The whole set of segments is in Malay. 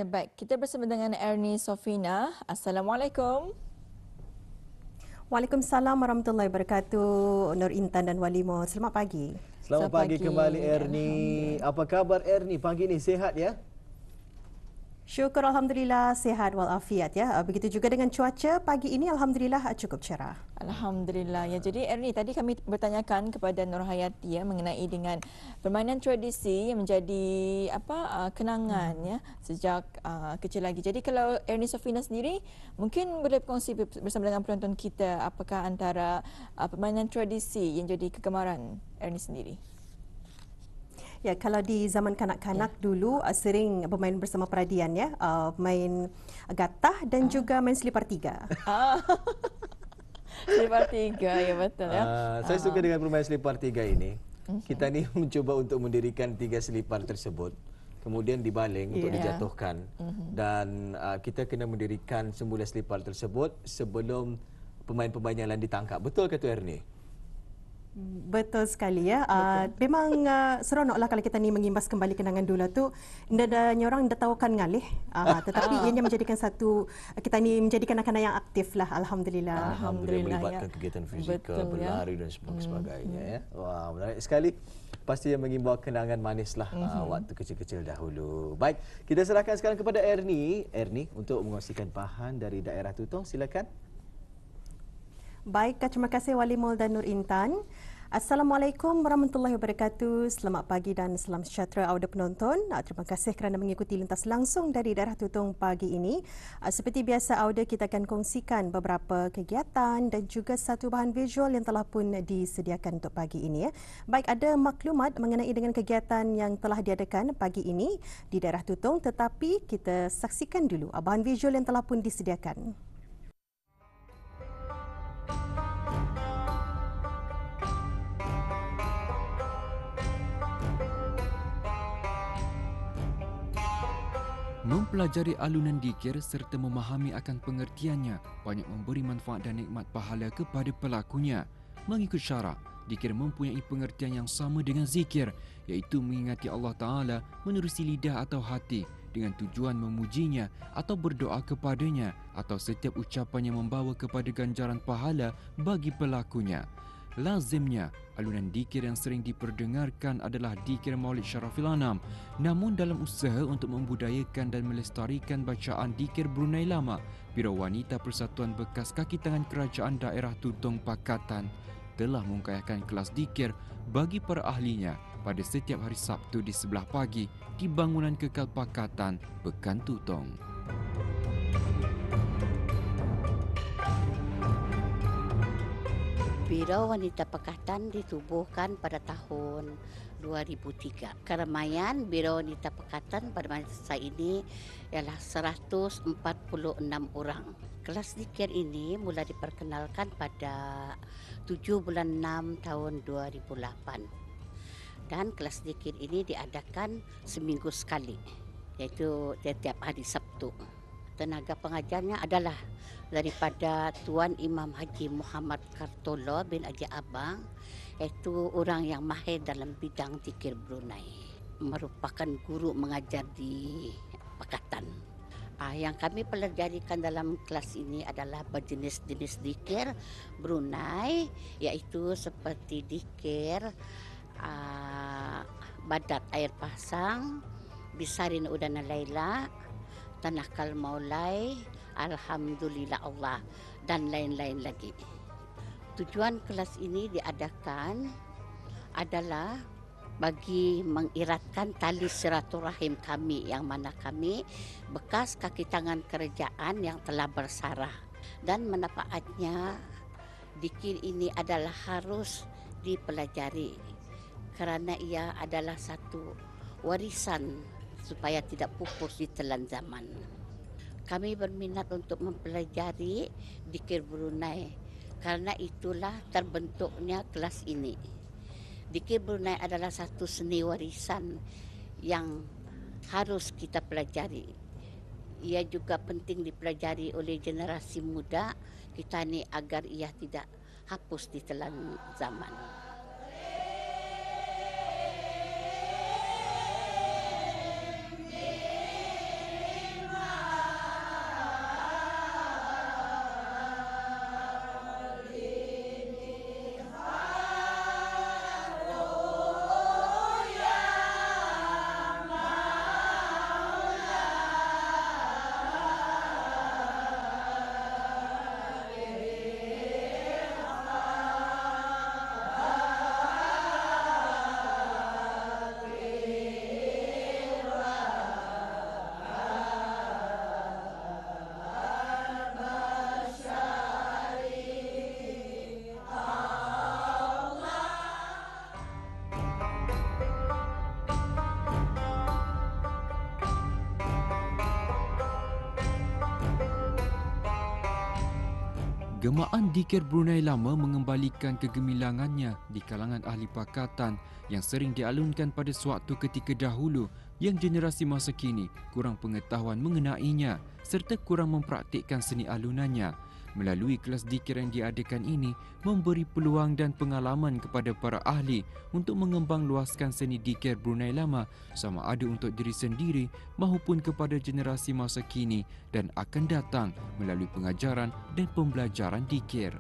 Ya baik, kita bersama dengan Ernie Sofina. Assalamualaikum. Waalaikumsalam warahmatullahi wabarakatuh. Nur Intan dan Walimo. Selamat pagi. Selamat pagi kembali Ernie. Apa khabar Ernie pagi ni? Sihat ya? Syukur Alhamdulillah sihat walafiat ya. Begitu juga dengan cuaca pagi ini Alhamdulillah cukup cerah. Alhamdulillah. Ya, jadi Ernie, tadi kami bertanyakan kepada Nur Hayati ya mengenai dengan permainan tradisi yang menjadi kenangan ya sejak kecil lagi. Jadi kalau Ernie Sofina sendiri mungkin boleh berkongsi bersama dengan penonton kita apakah antara permainan tradisi yang jadi kegemaran Ernie sendiri? Ya, kalau di zaman kanak-kanak dulu sering bermain bersama peradian ya, main gatah dan juga main selipar tiga. Selipar tiga, ya betul ya. Saya suka dengan permainan selipar tiga ini. Kita ni mencuba untuk mendirikan 3 selipar tersebut, kemudian dibaling untuk dijatuhkan, dan kita kena mendirikan semula selipar tersebut sebelum pemain-pemain yang lain ditangkap. Betul ke tu Ernie? Betul sekali ya. Memang seronoklah kalau kita ni mengimbas kembali kenangan dulu tu. Dadanya orang dah tahu kan ngalih. Tetapi ianya menjadikan satu kita ni menjadi kanak-kanak yang aktif lah. Alhamdulillah. Alhamdulillah melibatkan kegiatan fizikal, berlari dan sebagainya ya. Wah, menarik sekali. Pasti yang mengimbau kenangan manis lah waktu kecil-kecil dahulu. Baik, kita serahkan sekarang kepada Ernie. Ernie untuk mengongsikan bahan dari daerah Tutong, silakan. Baik, terima kasih Wali Mol dan Nur Intan. Assalamualaikum warahmatullahi wabarakatuh. Selamat pagi dan salam sejahtera audio penonton. Terima kasih kerana mengikuti lintas langsung dari daerah Tutong pagi ini. Seperti biasa audio kita akan kongsikan beberapa kegiatan dan juga satu bahan visual yang telah pun disediakan untuk pagi ini. Baik, ada maklumat mengenai dengan kegiatan yang telah diadakan pagi ini di daerah Tutong, tetapi kita saksikan dulu bahan visual yang telah pun disediakan. Mempelajari alunan dikir serta memahami akan pengertiannya banyak memberi manfaat dan nikmat pahala kepada pelakunya. Mengikut syarak, dikir mempunyai pengertian yang sama dengan zikir, iaitu mengingati Allah Ta'ala menerusi lidah atau hati dengan tujuan memujinya atau berdoa kepadanya, atau setiap ucapan yang membawa kepada ganjaran pahala bagi pelakunya. Lazimnya, alunan dikir yang sering diperdengarkan adalah dikir Maulid Syarafil Anam. Namun dalam usaha untuk membudayakan dan melestarikan bacaan dikir Brunei Lama, Biro Wanita Persatuan Bekas Kaki Tangan Kerajaan Daerah Tutong Pakatan telah mengkayakan kelas dikir bagi para ahlinya pada setiap hari Sabtu di sebelah pagi di bangunan kekal Pakatan, Pekan Tutong. Biro Wanita Pakatan ditubuhkan pada tahun 2003. Keramaian Biro Wanita Pakatan pada masa ini ialah 146 orang. Kelas dikir ini mula diperkenalkan pada 7 bulan 6 tahun 2008. Dan kelas dikir ini diadakan seminggu sekali, iaitu setiap hari Sabtu. Tenaga pengajarnya adalah daripada Tuan Imam Haji Muhammad Kartolo bin Haji Abang, iaitu orang yang mahir dalam bidang zikir Brunei, merupakan guru mengajar di Pakatan. Yang kami pelajarikan dalam kelas ini adalah berjenis-jenis zikir Brunei, iaitu seperti zikir Badat Air Pasang, Bisarin Udana Laila, Tanakal Maulai, Alhamdulillah Allah, dan lain-lain lagi. Tujuan kelas ini diadakan adalah bagi mengiratkan tali silaturahim kami, yang mana kami bekas kaki tangan kerajaan yang telah bersarah. Dan manfaatnya, zikir ini adalah harus dipelajari kerana ia adalah satu warisan supaya tidak pupus di telan zaman. Kami berminat untuk mempelajari zikir Brunei, karena itulah terbentuknya kelas ini. Zikir Brunei adalah satu seni warisan yang harus kita pelajari. Ia juga penting dipelajari oleh generasi muda kita ni agar ia tidak hapus di telan zaman. Pergemaan dikir Brunei Lama mengembalikan kegemilangannya di kalangan ahli pakatan yang sering dialunkan pada suatu ketika dahulu yang generasi masa kini kurang pengetahuan mengenainya serta kurang mempraktikkan seni alunannya. Melalui kelas dikir yang diadakan ini memberi peluang dan pengalaman kepada para ahli untuk mengembang luaskan seni dikir Brunei Lama sama ada untuk diri sendiri maupun kepada generasi masa kini dan akan datang melalui pengajaran dan pembelajaran dikir.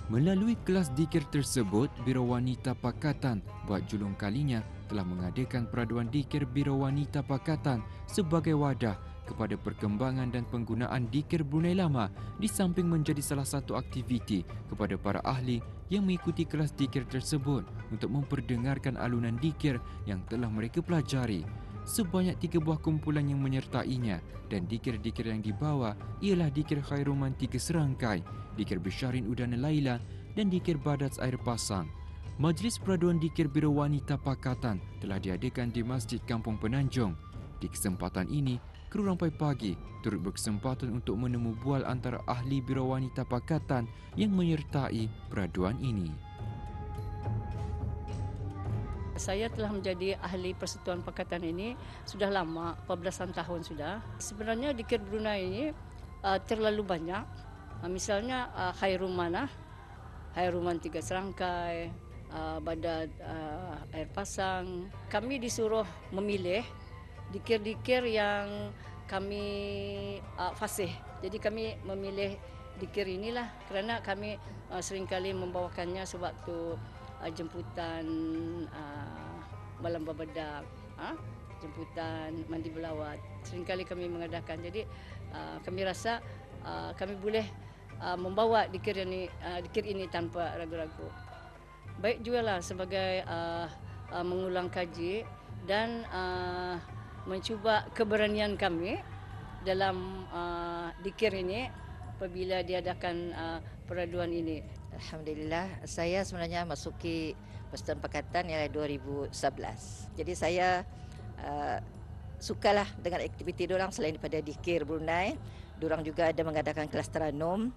Melalui kelas dikir tersebut, Biro Wanita Pakatan buat julung kalinya telah mengadakan peraduan dikir Biro Wanita Pakatan sebagai wadah kepada perkembangan dan penggunaan dikir Brunei Lama di samping menjadi salah satu aktiviti kepada para ahli yang mengikuti kelas dikir tersebut untuk memperdengarkan alunan dikir yang telah mereka pelajari. Sebanyak 3 buah kumpulan yang menyertainya dan dikir-dikir yang dibawa ialah dikir Khairuman 3 serangkai, dikir Bisharin Udana Laila dan dikir Badats Air Pasang. Majlis peraduan dikir Biro Wanita Pakatan telah diadakan di Masjid Kampung Penanjung. Di kesempatan ini, kru Rampai Pagi turut berkesempatan untuk menemu bual antara ahli Biro Wanita Pakatan yang menyertai peraduan ini. Saya telah menjadi ahli Persatuan Pakatan ini sudah lama, 14 tahun sudah. Sebenarnya dikir Brunei ini terlalu banyak. Misalnya Khairuman 3 serangkai, Badat Air Pasang. Kami disuruh memilih dikir-dikir yang kami fasih. Jadi kami memilih dikir inilah kerana kami seringkali membawakannya sewaktu jemputan malam berbedak, jemputan mandi berlawat. Seringkali kami mengadakan. Jadi kami rasa kami boleh membawa dikir ini tanpa ragu-ragu. Baik jugalah sebagai mengulang kaji dan mencuba keberanian kami dalam dikir ini apabila diadakan peraduan ini. Alhamdulillah, saya sebenarnya masuki Persatuan Pakatan ialah 2011. Jadi saya sukalah dengan aktiviti diorang selain daripada dikir Brunei. Diorang juga ada mengadakan kelas Taranum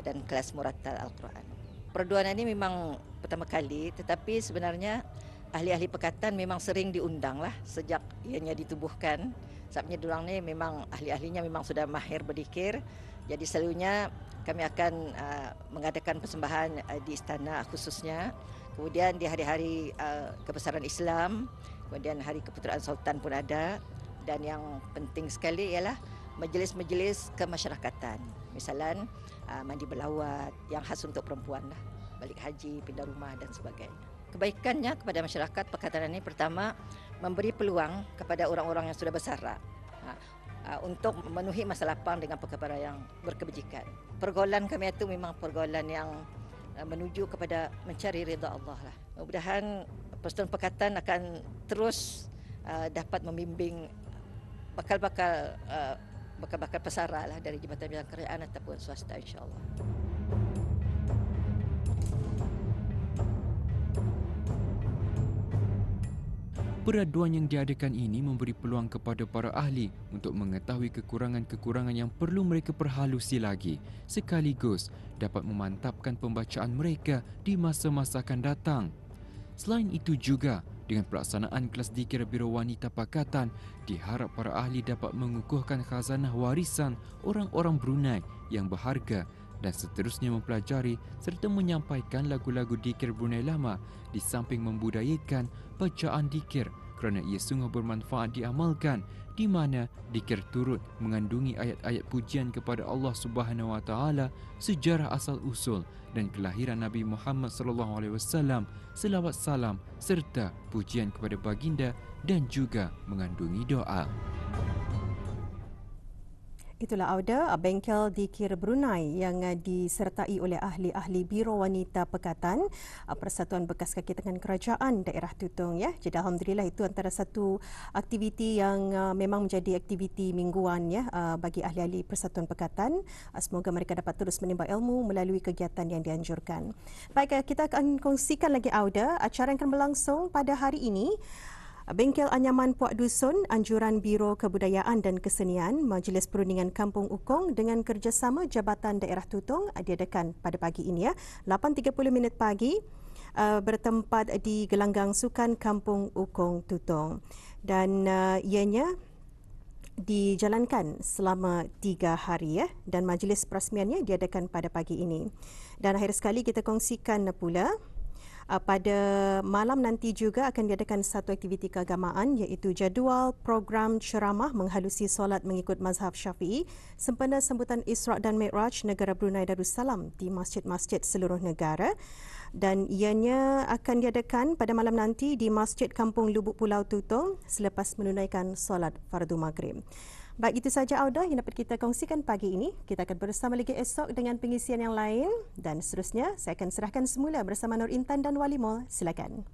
dan kelas Murattal Al-Quran. Peraduan ini memang pertama kali, tetapi sebenarnya ahli-ahli pakatan memang sering diundang lah sejak ianya ditubuhkan. Sebabnya diorang ni memang ahli-ahlinya memang sudah mahir berdikir. Jadi selalunya kami akan mengadakan persembahan di istana khususnya. Kemudian di hari-hari kebesaran Islam, kemudian hari keputeraan Sultan pun ada. Dan yang penting sekali ialah majlis-majlis kemasyarakatan. Misalan mandi berlawat yang khas untuk perempuan lah, balik haji, pindah rumah dan sebagainya. Kebaikannya kepada masyarakat pakatan ini pertama memberi peluang kepada orang-orang yang sudah bersara untuk memenuhi masa lapang dengan perkara yang berkebajikan. Pergaulan kami itu memang pergaulan yang menuju kepada mencari ridha Allah lah. Mudah-mudahan Persatuan Pakatan akan terus dapat membimbing bakal-bakal pesara lah dari Jabatan Bidang Kerajaan ataupun swasta, insya-Allah. Peraduan yang diadakan ini memberi peluang kepada para ahli untuk mengetahui kekurangan-kekurangan yang perlu mereka perhalusi lagi, sekaligus dapat memantapkan pembacaan mereka di masa-masa akan datang. Selain itu juga, dengan pelaksanaan kelas dikir Biro Wanita Pakatan, diharap para ahli dapat mengukuhkan khazanah warisan orang-orang Brunei yang berharga dan seterusnya mempelajari serta menyampaikan lagu-lagu dikir Brunei Lama di samping membudayakan bacaan dikir kerana ia sungguh bermanfaat diamalkan, di mana dikir turut mengandungi ayat-ayat pujian kepada Allah Subhanahu Wa Taala, sejarah asal usul dan kelahiran Nabi Muhammad sallallahu alaihi wasallam, selawat salam serta pujian kepada baginda dan juga mengandungi doa. Itulah Auda, bengkel dikir Brunei yang disertai oleh ahli-ahli Biro Wanita Pakatan Persatuan Bekas Kaki Tangan Kerajaan Daerah Tutong ya. Jadi alhamdulillah itu antara satu aktiviti yang memang menjadi aktiviti mingguan ya bagi ahli-ahli Persatuan Pakatan. Semoga mereka dapat terus menimba ilmu melalui kegiatan yang dianjurkan. Baik, kita akan kongsikan lagi Auda acara yang akan berlangsung pada hari ini. Bengkel Anyaman Puak Dusun, Anjuran Biro Kebudayaan dan Kesenian, Majlis Perundingan Kampung Ukong dengan kerjasama Jabatan Daerah Tutong diadakan pada pagi ini 8.30 pagi bertempat di Gelanggang Sukan Kampung Ukong Tutong. Dan ianya dijalankan selama 3 hari dan majlis perasmiannya diadakan pada pagi ini. Dan akhir sekali kita kongsikan pula pada malam nanti juga akan diadakan satu aktiviti keagamaan iaitu jadual program ceramah menghalusi solat mengikut mazhab Syafi'i sempena sambutan Isra' dan Mi'raj negara Brunei Darussalam di masjid-masjid seluruh negara. Dan ianya akan diadakan pada malam nanti di Masjid Kampung Lubuk Pulau Tutong selepas menunaikan solat fardu maghrib. Baik, itu saja Auda yang dapat kita kongsikan pagi ini. Kita akan bersama lagi esok dengan pengisian yang lain dan seterusnya saya akan serahkan semula bersama Nur Intan dan Wali Mol. Silakan.